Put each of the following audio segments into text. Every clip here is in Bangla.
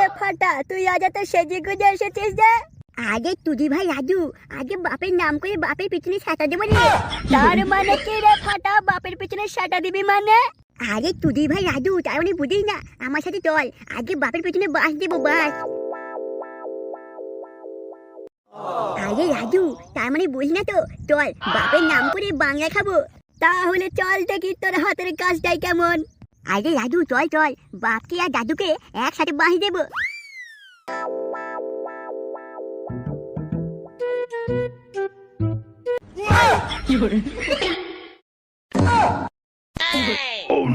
রে ফাটা, তুই আজ এত সেজে গুজে এসেছিস যে? আগে তুই ভাই রাজু, আগে বাপের নাম করে বাপের পিছনে সাঁটা দেবো রে। তার মানে কি রে ফাটা, বাপের পিছনে সাঁটা দিবি মানে? আরে তুই ভাই রাজু, তার মানে বুঝিস না, আমার সাথে চল, আগে বাপের পিছনে বাস দেবো, বাস। আরে রাজু, তার মানে বুঝি না তো, চল বাপের নাম করে বাংলা খাবো। তাহলে চল দেখি তোর হাতের কাজটাই কেমন। আরে রাজু চল চল, বাপকে আর দাদুকে একসাথে বাঁশ দেবো।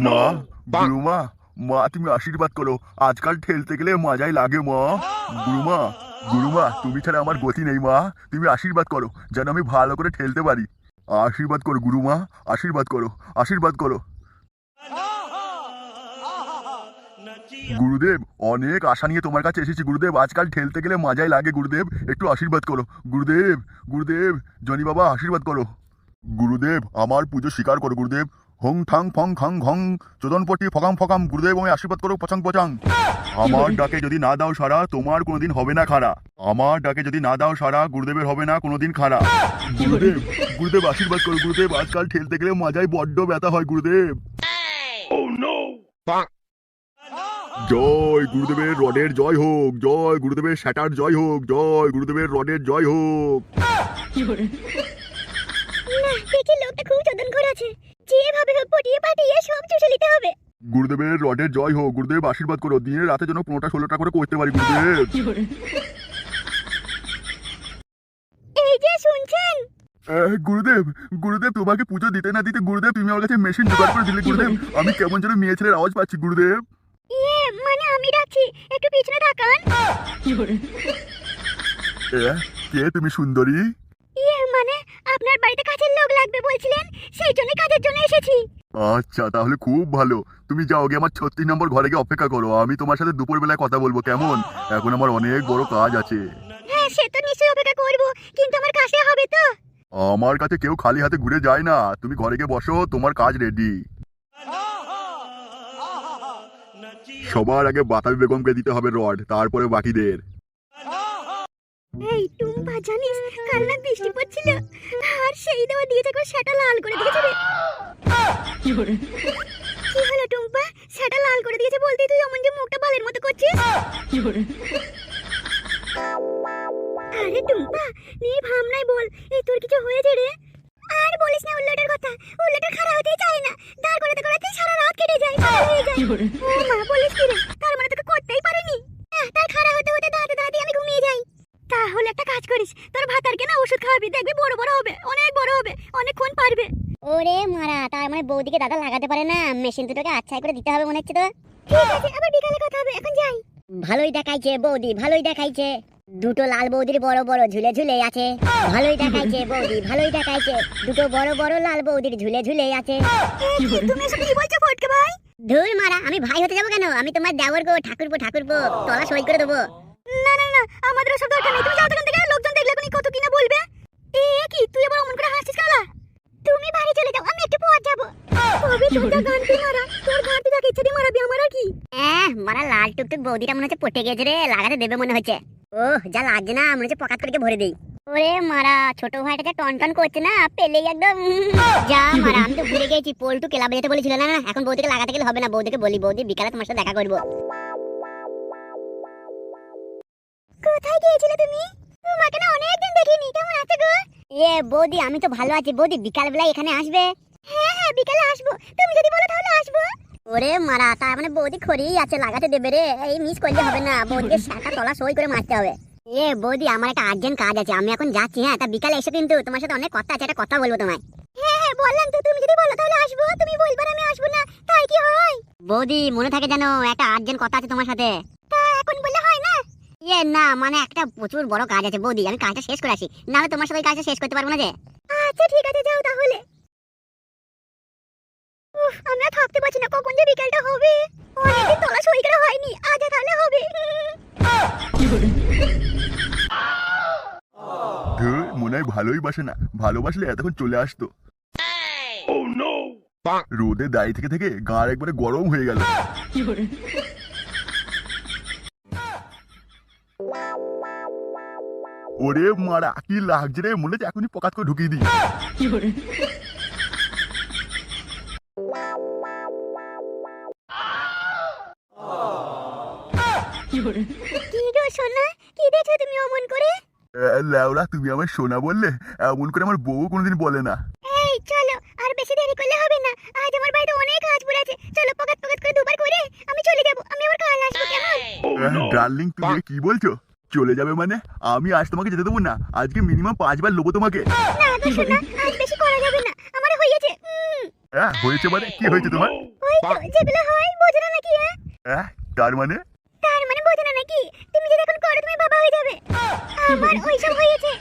মা, গুরুমা, মা তুমি আশীর্বাদ করো, আজকাল ঠেলতে গেলে মজাই লাগে মা। গুরুমা, গুরুমা তুমি ছাড়া আমার গতি নেই মা, তুমি আশীর্বাদ করো যেন আমি ভালো করে ঠেলতে পারি। আশীর্বাদ করো গুরুমা, আশীর্বাদ করো, আশীর্বাদ করো। গুরুদেব, অনেক আশা নিয়ে তোমার কাছে এসেছি গুরুদেব, আজকাল ঠেলতে গেলে মজাই লাগে গুরুদেব, একটু আশীর্বাদ করো গুরুদেব। গুরুদেব, জনি বাবা আশীর্বাদ করো। গুরুদেব, আমার পুজো স্বীকার করো গুরুদেব। হং ঠাং ফং খাং ঘং চোদনপটি ফকাম ফকাম, গুরুদেব আমি আশীর্বাদ করো পচাং পচাং। আমার ডাকে যদি না দাও সারা, তোমার কোনোদিন হবে না খাড়া। আমার ডাকে যদি না দাও সারা, গুরুদেবের হবে না কোনোদিন খাড়া। গুরুদেব, গুরুদেব আশীর্বাদ করো গুরুদেব, আজকাল ঠেলতে গেলে মজায় বড্ড ব্যথা হয় গুরুদেব। জয় গুরুদেবের রডের জয় হোক, জয় গুরুদেবের শ্যাটার জয় হোক, জয় গুরুদেবের রডের জয় হোক। না, দেখি লোকটা খুব চোদন করে আছে, যেভাবে হোক পটিয়ে পাঠিয়ে সব চুষে নিতে হবে। গুরুদেবের রডের জয় হোক, গুরুদেব আশীর্বাদ করো, দিনে রাতে যেন 15টা 16টা করে করতে পারি গুরুদেব। এই যে শুনছেন গুরুদেব, গুরুদেব তোমাকে পুজো দিতে না দিতে গুরুদেব তুমি আমার কাছে মেশিন জোগাড় করে দিলে গুরুদেব, আমি কেমন যেন মেয়ে ছেলের আওয়াজ পাচ্ছি গুরুদেব। মানে আমি ডাকছি, একটু পিছনে তাকান। কে তুমি সুন্দরী? মানে আপনার বাড়িতে কাজের লোক লাগবে বলছিলেন, সেই জন্য কাজের জন্য এসেছি। আচ্ছা তাহলে খুব ভালো, তুমি যাও গিয়ে আমার 36 নম্বর ঘরে গিয়ে অপেক্ষা করো, আমি তোমার সাথে দুপুর বেলায় কথা বলবো কেমন, এখন আমার অনেক বড় কাজ আছে। হ্যাঁ সে তো নিশ্চয়ই অপেক্ষা করবো, কিন্তু আমার কাছে হবে তো? আমার কাছে কেউ খালি হাতে ঘুরে যায় না, তুমি ঘরে গিয়ে বসো, তোমার কাজ রেডি। সবার আগে বাতাবি বেগমকে দিতে হবে রড, তারপরে বাকিদের। এই টুম্পা জানিস, কাল না বৃষ্টি পড়ছিল, আর সেই দেওয়া দিয়েছে করে সেটা লাল করে দিয়েছে রে। কি হলো টুম্পা, সেটা লাল করে দিয়েছে বলতে তুই অমন যে মুখটা বালের মতো করছিস? আরে টুম্পা নিয়ে ভাবনাই বল, এই তোর কিছু হয়েছে রে? আর বলিস না উল্লাটার কথা, উল্লাটার খারাপ হতেই চায় না, দাঁড় করাতে করাতে সারা রাত কেটে যায়, পাগল হয়ে যায়। ও মা, বলিস কি রে, তার মানে তোকে করতেই পারেনি? তার খারাপ হতে হতে দাঁড়াতে দাঁড়াতে আমি ঘুমিয়ে যাই। তাহলে একটা কাজ করিস, তোর ভাতারকে না ওষুধ খাওয়াবি, দেখবি বড় বড় হবে, অনেক বড় হবে, অনেকক্ষণ পারবে। ওরে মারা, তার মানে বৌদিকে দাদা লাগাতে পারে না, মেশিন দুটোকে আচ্ছাই করে দিতে হবে মনে হচ্ছে তো। ঠিক আছে, আবার বিকালে কথা হবে, এখন যাই। ভালোই দেখাইছে বৌদি, ভালোই দেখাইছে, দুটো লাল বৌদির বড় বড় ঝুলে ঝুলে আছে। ভালোই দেখাইছে বৌদি, ভালোই দেখাইছে, দুটো বড় বড় লাল বৌদির ঝুলে ঝুলে আছে। তুমি এসব কি বলছো ফটকে ভাই? ধুর মারা, আমি ভাই হতে যাবো কেন, আমি তোমার দেওর গো, ঠাকুরপো ঠাকুরপো, তলা সই করে দেবো। না না না, আমাদের ওসব দরকার নেই, তুমি যাও দোকান থেকে, লোকজন দেখলে কোনি কত কিনা বলবে। কি তুই আবার অমন করে হাসছিস কালা? তুমি বাড়ি চলে যাও, আমি একটু পর যাবো। তবে তোর যা গান তুই মারা, তোর গান তুই যাকে ইচ্ছে দিয়ে মারাবি, আমার আর কি। মারা লাল টুকটুক বৌদিটা মনে হচ্ছে পটে গেছে রে, লাগাতে দেবে মনে হচ্ছে। যা লাগছে না, মনে হচ্ছে পকাত করে ভরে দেই। ওরে মারা, ছোট ভাইটা যা টন টন করছে না, পেলেই একদম। যা মারা, আমি তো ভুলে গেছি, পল্টু ক্লাবে যেতে বলেছিল না, না এখন বৌদিকে লাগাতে গেলে হবে না, বৌদিকে বলি বৌদি বিকালে তোমার সাথে দেখা করবো। কোথায় গিয়েছিলে তুমি? তোমাকে না অনেকদিন দেখিনি, কেমন আছো গো? বৌদি আমি তো ভালো আছি, বৌদি বিকাল বেলা এখানে আসবে? হ্যাঁ হ্যাঁ বিকালে আসবো, তুমি যদি বলো তাহলে আসবো। ওরে মারা, তার মানে বৌদি খড়িই আছে, লাগাতে দেবে রে, এই মিস করলে হবে না, বৌদিকে সাটা তলা সই করে মারতে হবে। বৌদি আমার একটা আর্জেন্ট কাজ আছে, আমি এখন যাচ্ছি, হ্যাঁ তা বিকালে এসে কিন্তু তোমার সাথে অনেক কথা আছে, একটা কথা বলবো তোমায়। হ্যাঁ হ্যাঁ বললাম তো, তুমি যদি বলো তাহলে আসবো, তুমি বলবে আমি আসবো না, তাই কি হয়? বৌদি মনে থাকে জানো, একটা আর্জেন্ট কথা আছে তোমার সাথে। তা এখন বললে হয় না? না মানে একটা প্রচুর বড় কাজ আছে বৌদি, আমি কাজটা শেষ করে আসি, নাহলে তোমার সাথে কাজটা শেষ করতে পারবো না যে। আচ্ছা ঠিক আছে, যাও তাহলে। আমি আর থাকতে পারছি না, কখন যে বিকেলটা হবে, অনেকদিন তলা সই করা হয়নি, আজ তাহলে হবে। মনে হয় ভালোই বাসে না, ভালোবাসলে এতক্ষণ চলে আসতো। রোদে দাঁড়িয়ে থেকে থেকে গাড় একবারে গরম হয়ে গেল। ওরে মারা কি লাগছে রে, মনে হচ্ছে এখনই পকাত করে ঢুকিয়ে দিই। কি গো সোনা, কি দেখছো তুমি অমন করে? লেওরা তুমি আমার সোনা বললে, এমন করে আমার বউ কোনোদিন বলে না। এই চলো, আর বেশি দেরি করলে হবে না। আজ আমার বাড়িতে অনেক কাজ পড়ে আছে। চলো পকাত পকাত করে দুবার করে আমি চলে যাব। আমি আবার কাল আসবো, কেমন? ডার্লিং তুমি এ কি বলছো? চলে যাবে মানে? আমি আজ তোমাকে যেতে দেবো না, আজকে মিনিমাম 5 বার লোবো তোমাকে। না গো সোনা, আজ বেশি করা যাবে না, আমার হয়েছে। হয়েছে মানে কি হয়েছে তোমার? ওই তো যেগুলো হয়, বোঝো না নাকি? তার মানে? তার মানে বোঝো না নাকি? তুমি যদি এখন করো তুমি বাবা হয়ে যাবে। আমার ওইসব হয়েছে।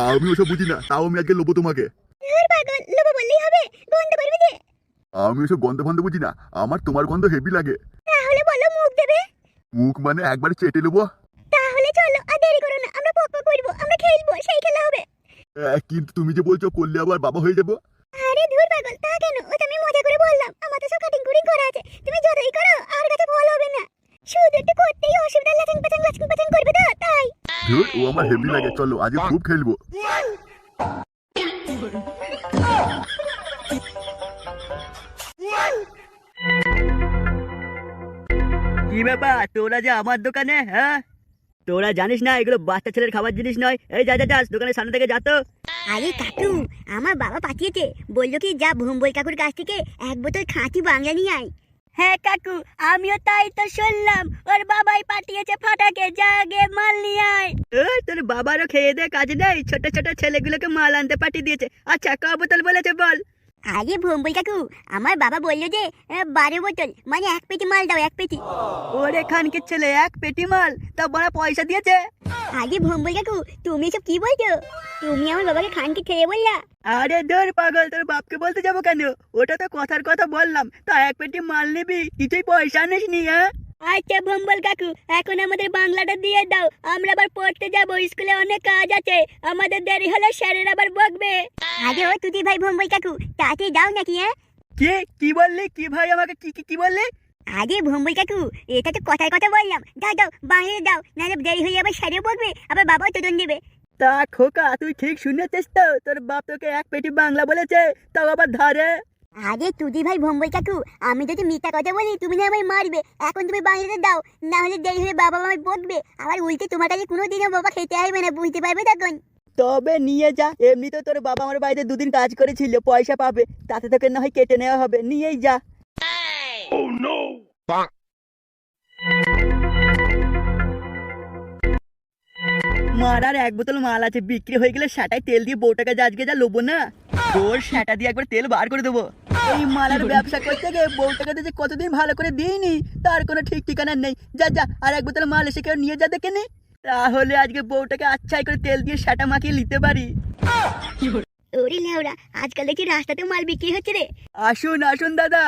আমি ওসব বুঝি না, তাও আমি আজকে লোবো তোমাকে। ধুর পাগল, লোবো বললেই হবে? গন্ধ করবে যে। আমি ওসব গন্ধ ফন্ধ বুঝি না, আমার তোমার গন্ধ হেভি লাগে। তাহলে বলো মুখ দেবে? মুখ মানে একবার চেটে নেবো। তাহলে চলো, আর দেরি করো না, আমরা পক পক করবো, আমরা খেলবো, সেই খেলা হবে। কিন্তু তুমি যে বলছো করলে আবার বাবা হয়ে যাবো। আরে ধুর পাগল, তা কেন? ওটা আমি মজা করে বললাম। আমার তো সব কাটিং কুটিং করা আছে, তুমি যতই করো আর কাছে ফল হবে না। শুধু একটু করতেই অসুবিধা, লাচাং পাচাং করবে তো, তাই। ধুর, ও আমার হেভি লাগে, চলো আজ খুব খেলবো। কি ব্যাপার তোরা যে আমার দোকানে? হ্যাঁ, তোরা জানিস না এগুলো বাচ্চা ছেলের খাবার জিনিস নয়। এই যা যা যা দোকানের সামনে থেকে যা তো। আরে কাকু, আমার বাবা পাঠিয়েছে, বললো কি যা ভোম্বল কাকুর কাছ থেকে এক বোতল খাঁটি বাংলা নিয়ে আয়। হ্যাঁ কাকু, আমিও তাই তো শুনলাম, ওর বাবাই পাঠিয়েছে ফাটাকে, যা আগে মাল নিয়ে আয়। তোর বাবারও খেয়ে দে কাজ নেই, ছোট ছোট ছেলেগুলোকে মাল আনতে পাঠিয়ে দিয়েছে। আচ্ছা ক বোতল বলেছে বল? আরে ভোম্বল কাকু, আমার বাবা বললো যে 12 বোতল, মানে 1 পেটি মাল দাও, 1 পেটি। ওরে খানকে ছেলে, 1 পেটি মাল? তা বড় পয়সা দিয়েছে? আরে ভোম্বল কাকু, তুমি সব কি বলছো? তুমি আমার বাবাকে খানকে খেয়ে বললা? আরে ধর পাগল, তোর বাপকে বলতে যাবো কেন? ওটা তো কথার কথা বললাম। তা 1 পেটি মাল নিবি, কিছুই পয়সা আনিস নি? হ্যাঁ আচ্ছা ভোম্বল কাকু, এখন আমাদের বাংলাটা দিয়ে দাও, আমরা আবার পড়তে যাবো, স্কুলে অনেক কাজ আছে, আমাদের দেরি হলে স্যারের আবার বকবে। আরে ও তুই ভাই ভোম্বল কাকু, তাড়াতাড়ি দাও নাকি? কি বললি? কি ভাই আমাকে কি বললি? আরে ভোম্বল কাকু, এটা তো কথার কথা বললাম, দাও দাও, বাইরে দাও, নাহলে দেরি হয়ে আবার স্যারেও বকবে, আবার বাবাও তোদন দেবে। তা খোকা, তুই ঠিক শুনেছিস তো? তোর বাপ তোকে 1 পেটি বাংলা বলেছে, তাও আবার ধারে। আরে তুদি ভাই ভোম্বল কাকু, আমি যদি মিথ্যা কথা বলি তুমি না আমায় মারবে। এখন তুমি বাইরে দাও, না হলে দেরি হয়ে বাবা আমায় বকবে, আবার উল্টে তোমার কাছে কোনোদিনও বাবা খেতে আসবে না, বুঝতে পারবে তখন। তবে নিয়ে যা, এমনি তো তোর বাবা আমার বাড়িতে 2 দিন কাজ করেছিল, পয়সা পাবে, তাতে তোকে না হয় কেটে নেওয়া হবে, নিয়েই যা। মারার 1 বোতল মাল আছে, বিক্রি হয়ে গেলে সেটাই তেল দিয়ে বউটাকে আজকে যা লোবো না, তোর সেটা দিয়ে একবার তেল বার করে দেবো। এই মালার ব্যবসা করতে গিয়ে বউটাকে যে কতদিন ভালো করে দিইনি, তার কোনো ঠিক ঠিকানা নেই। যা যা, আর 1 বোতল মাল এসে কেউ নিয়ে যা দেখে নি, তাহলে আজকে বউটাকে আচ্ছাই করে তেল দিয়ে সেটা মাখিয়ে নিতে পারি। ওরে লেওরা, আজকাল দেখি রাস্তাতে মাল বিক্রি হচ্ছে রে। আসুন আসুন দাদা,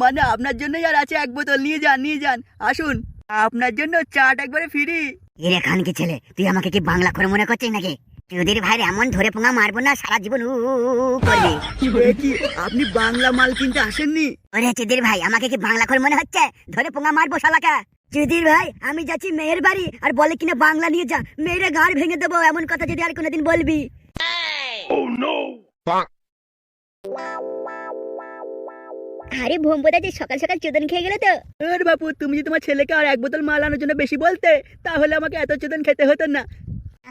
মানে আপনার জন্যই আর আছে 1 বোতল, নিয়ে যান আসুন, আপনার জন্য চাট একবারে ফ্রি। এরে খানকি ছেলে, তুই আমাকে কি বাংলা করে মনে করছিস নাকি? চুদির ভাইয়ের এমন ধরে পোঙা মারবো না, সারা জীবন করবি। কি আপনি বাংলা মাল কিনতে আসেননি? ওরে চুদির ভাই, আমাকে কি বাংলা করে মনে হচ্ছে? ধরে পোঙা মারবো শালাকা। চুদির ভাই, আমি যাচ্ছি মেয়ের বাড়ি, আর বলে কিনা বাংলা নিয়ে যা, মেয়েরে গাড় ভেঙে দেবো, এমন কথা যদি আর কোনোদিন বলবি। আরে ভোম্বদা যে সকাল সকাল চোদন খেয়ে গেল তো। আরে বাপু, তুমি যদি তোমার ছেলেকে আর 1 বোতল মাল আনার জন্য বেশি বলতে, তাহলে আমাকে এত চোদন খেতে হতো না।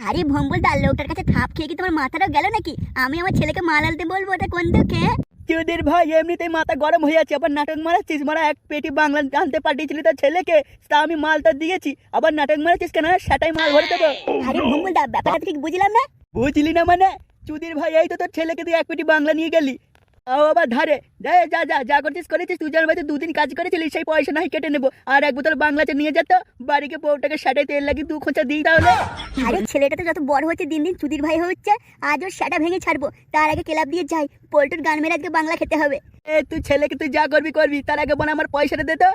আরে ভোম্বলদা, লোকটার কাছে থাপ খেয়ে কি তোমার মাথাটাও গেল নাকি? আমি আমার ছেলেকে মাল আনতে বলবো, ওটা কোন দুঃখে? চুদির ভাই, এমনিতেই মাথা গরম হয়ে আছে, আবার নাটক মারাচ্ছিস। 1 পেটি বাংলা আনতে পাঠিয়েছিলি তোর ছেলেকে, তা আমি মালটা দিয়েছি, আবার নাটক মারাচ্ছিস কেন? সেটাই মাল ভরে দেবো। আরে ভোম্বলদা, ব্যাপারটা ঠিক বুঝলাম না। বুঝলি না মানে? চুদির ভাই, এই তো তোর ছেলেকে দিয়ে 1 পেটি বাংলা নিয়ে গেলি, ও আবার ধারে। যা যা যা করছিস করেছিস, তুই যার বাড়িতে 2 দিন কাজ করেছিলিস, সেই পয়সা নাই কেটে নেবো। আর 1 বোতল বাংলাতে নিয়ে যেত, বাড়িকে বউটাকে সেটাই তেল লাগিয়ে 2 খোঁচা দিই তাহলে। আরে ছেলেটা তো যত বড় হচ্ছে দিন দিন চুদির ভাই হচ্ছে, আজ ওর সেটা ভেঙে ছাড়বো, তার আগে ক্লাব দিয়ে যাই, পল্টুর গান মেরে আজকে বাংলা খেতে হবে। তুই ছেলেকে তুই যা করবি, তার আগে বলে আমার পয়সাটা দে তো।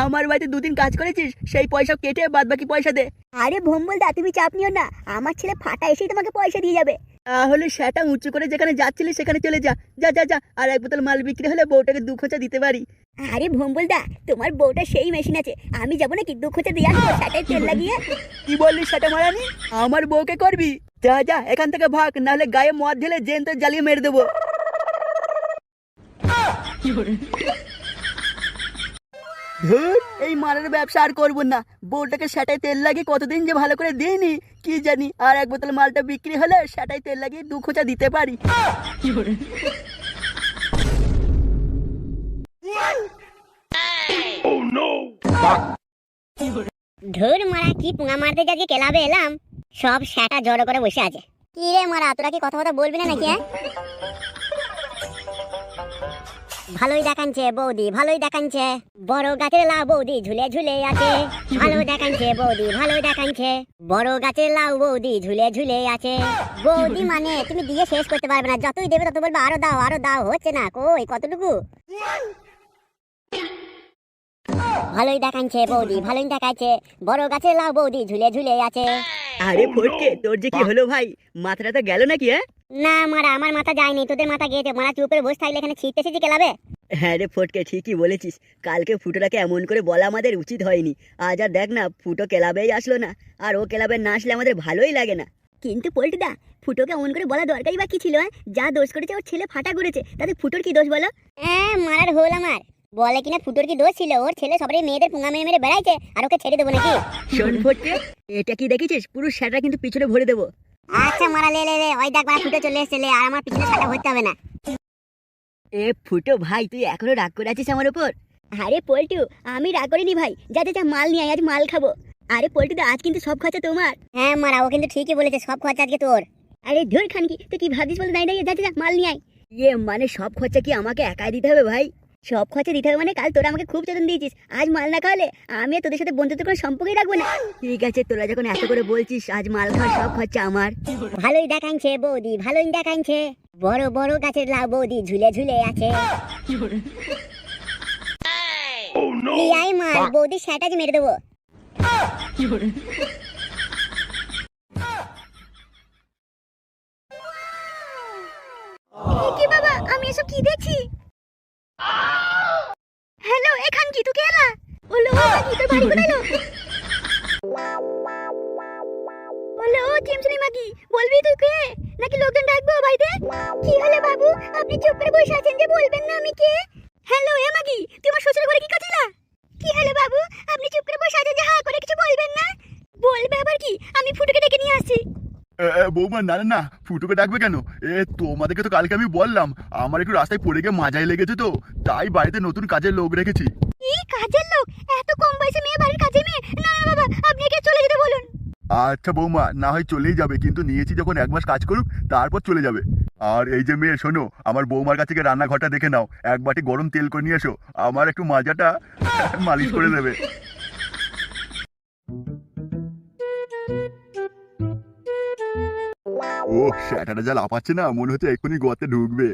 আমার বাড়িতে 2 দিন কাজ করেছিস, সেই পয়সা কেটে বাদ বাকি পয়সা দে। আরে ভোম্বলদা, তুমি চাপ নিও না, আমার ছেলে ফাটা এসেই তোমাকে পয়সা দিয়ে যাবে। তাহলে সেটা উঁচু করে যেখানে যাচ্ছিলি সেখানে চলে যা। যা যা যা, আর 1 বোতল মাল বিক্রি হলে বউটাকে 2 খোঁচা দিতে পারি। আরে ভোম্বলদা, তোমার বউটা সেই মেশিন আছে, আমি যাবো নাকি 2 খোঁচা দিয়ে আসবো সেটাই তেল লাগিয়ে? কি বললি সেটা মারানি? আমার বউকে করবি? যা যা এখান থেকে ভাগ, নাহলে গায়ে মদ ঢেলে জেন তো জ্বালিয়ে মেরে দেবো। ধুর, এই মালের ব্যবসা আর করবো না। বউটাকে সেটাই তেল লাগিয়ে কতদিন যে ভালো করে দিইনি কি জানি, আর এক বোতল মালটা বিক্রি হলে সেটাই তেল লাগিয়ে 2 খোঁচা দিতে পারি। ধুর মারা, কি পুঙা মারতে যাচ্ছি ক্লাবে এলাম, সব সেটা জড়ো করে বসে আছে। কি রে মারা, তোরা কি কথা কথা বলবি না নাকি? ভালোই দেখাচ্ছে বৌদি, ভালোই দেখাচ্ছে, বড় গাছের লাউ বৌদি ঝুলে ঝুলে আছে। ভালো দেখাচ্ছে বৌদি, ভালোই দেখাচ্ছে, বড় গাছের লাউ বৌদি ঝুলে ঝুলে আছে। বৌদি মানে তুমি দিয়ে শেষ করতে পারবে না, যতই দেবে তত বলবে আরো দাও আরো দাও, হচ্ছে না কই কতটুকু। ভালোই দেখাচ্ছে বৌদি, ভালোই দেখাচ্ছে, বড় গাছের লাউ বৌদি ঝুলে ঝুলে আছে। আরে ফটকে, তোর যে কি হলো ভাই, মাথাটা তো গেল নাকি? না মারা, আমার মাথা যায়নি, তোদের মাথা গিয়েছে। মারা চুপ করে বসে থাকলে এখানে ছিটতে এসেছি ক্লাবে। হ্যাঁ রে ফটকে, ঠিকই বলেছিস। কালকে ফুটোটাকে এমন করে বলা আমাদের উচিত হয়নি। আজ আর দেখ না, ফুটো ক্লাবেই আসলো না, আর ও ক্লাবে না আসলে আমাদের ভালোই লাগে না। কিন্তু পল্টুদা, ফুটোকে এমন করে বলা দরকারই বা কি ছিল? যা দোষ করেছে ওর ছেলে ফাটা করেছে, তাতে ফুটোর কি দোষ বলো? মারার হোল আমার বলে কিনা ফুটোর কি দোষ ছিল? ওর ছেলে সবারই মেয়েদের পুঙা মেরে মেরে বেড়াইছে, আর ওকে ছেড়ে দেবো নাকি? শোন ফটকে, এটা কি দেখেছিস? পুরো সেটা কিন্তু পিছনে ভরে দেবো। আচ্ছা মারা, লে লে লে, ওই দেখ মারা ফুটো চলে এসেছে, লে, আর আমার পিছনে সাটা ভরতে হবে না। এ ফুটো ভাই, তুই এখনো রাগ করে আছিস আমার উপর? আরে পল্টু, আমি রাগ করিনি ভাই, যা যা যা মাল নিয়ে আয়, আজ মাল খাবো। আরে পল্টুদা, আজ কিন্তু সব খরচা তোমার। হ্যাঁ মারা, ও কিন্তু ঠিকই বলেছে, সব খরচা আজকে তোর। আরে ধুর খানকি, তুই কি ভাবিস বলে নাই নাই, যা যা যা মাল নিয়ে আয়। ইয়ে মানে সব খরচা কি আমাকে একাই দিতে হবে ভাই? সব খরচা দিতে হবে মানে? কাল তোরা আমাকে খুব চেতন দিয়েছিস, আজ মাল না খাওয়ালে আমি আর তোদের সাথে বন্ধুত্ব কোনো সম্পর্কই রাখবো না। ঠিক আছে, তোরা যখন এত করে বলছিস, আজ মাল খাওয়ার সব খরচা আমার। ভালোই দেখাচ্ছে বৌদি, ভালোই দেখাচ্ছে, বড় বড় গাছের লাউ বৌদি ঝুলে ঝুলে আছে। এই মাল বৌদি সেটা যে মেরে দেবো। কি বাবা, আমি এসব কি দেখছি? হ্যালো, এখান কি তুই এলা? ওলো মাগি, তোর বাড়ি কোথায়? ওলো চিমচুনি মাগি, বলবি তুই কে নাকি লোকজন ডাকবো বাড়িতে? কি হলো বাবু, আপনি চুপ করে বসে আছেন যে, বলবেন না আমি কে? হ্যালো এ মাগি, তুই আমার শ্বশুর ঘরে কি করছিলা? কি হলো বাবু, আপনি চুপ করে বসে আছেন যে, হা করে কিছু বলবেন না? বলবে আবার কি? আমি ফুটুকে ডেকে নিয়ে আসছি। বৌমা না না না, ফুটোকে ডাকবে কেন? তোমাদেরকে তো কালকে আমি বললাম আমার একটু রাস্তায় পড়ে গিয়ে মাজাই লেগেছে, তো তাই বাড়িতে নতুন কাজের লোক রেখেছি। কি কাজের লোক? এত কম বয়সে মেয়ে, বাড়ির কাজের মেয়ে? না না বাবা, আপনি একে চলে যেতে বলুন। আচ্ছা বৌমা, না হয় চলেই যাবে, কিন্তু নিয়েছি যখন 1 মাস কাজ করুক, তারপর চলে যাবে। আর এই যে মেয়ে, শোনো, আমার বৌমার কাছে গিয়ে রান্নাঘরটা দেখে নাও, 1 বাটি গরম তেল করে নিয়ে এসো, আমার একটু মাজাটা মালিশ করে দেবে। ও সেটাটা যা লাফাচ্ছে না, মনে হচ্ছে এক্ষুনি গর্তে ঢুকবে।